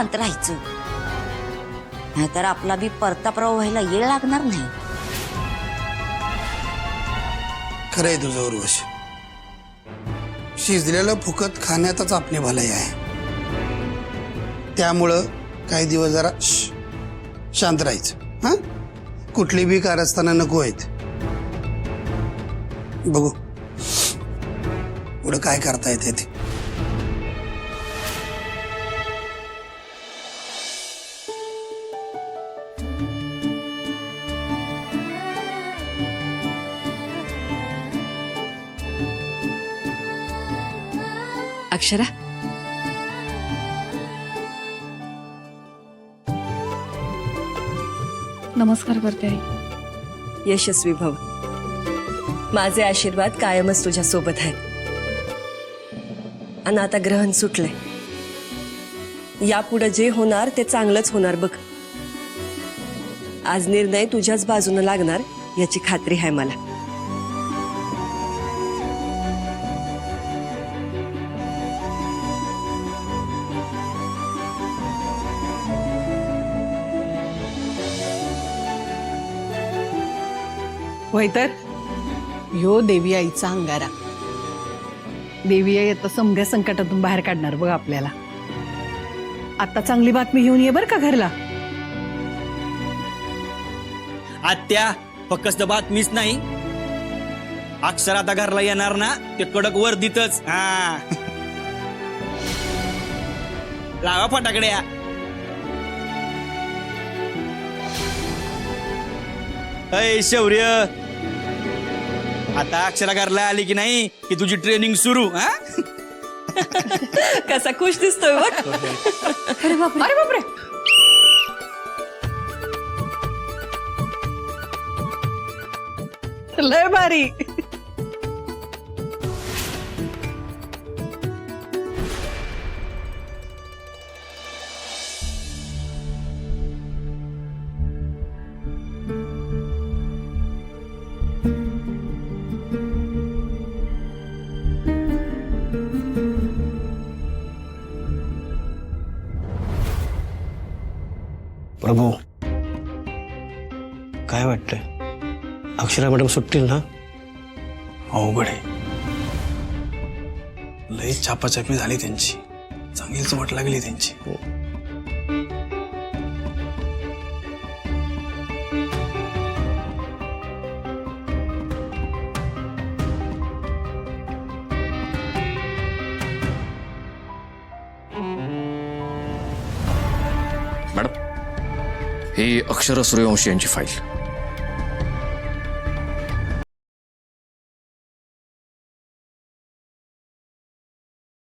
शांत राहायचं, नाहीतर आपला बी परताप्रवाह व्हायला येळ लागणार नाही. खरंय तुझं उर्वशी, शिजलेलं फुकट खाण्यातच आपली भलाई आहे. त्यामुळं काही दिवस जरा शांत राहायचं. हा, कुठली बी कारस्थानं नको आहेत. बघू पुढं काय करता येते ते. अक्षरा, नमस्कार करते आई. यशस्वी भव. माझे आशीर्वाद कायमच तुझ्या सोबत आहेत. आणि आता ग्रहण सुटलंय. यापुढे जे होणार ते चांगलंच होणार बघ. आज निर्णय तुझ्याच बाजूने लागणार याची खात्री आहे मला. होय तर ह्यो देवी आईचा अंगारा. देवी आई आता समग्या संकटातून बाहेर काढणार बघ आपल्याला. आता चांगली बातमी घेऊन ये बर का घरला. आत्या फक्त बातमीच नाही, अक्षर आता घरला येणार ना ते कडक वर्दीतच. हा लावा फटाकड्या. अय शौर्य, आता अक्षरा घरला आली की नाही की तुझी ट्रेनिंग सुरू. हा कसा खुश दिसतोय बघ. अरे बापरे. लय भारी. प्रभू, काय वाटतंय? अक्षरा मॅडम सुटतील ना? अवघड आहे. लई चापाचापी झाली त्यांची, चांगलीच वाट लागली त्यांची. मॅडम, ही अक्षरा सूर्यवंशी यांची फाईल.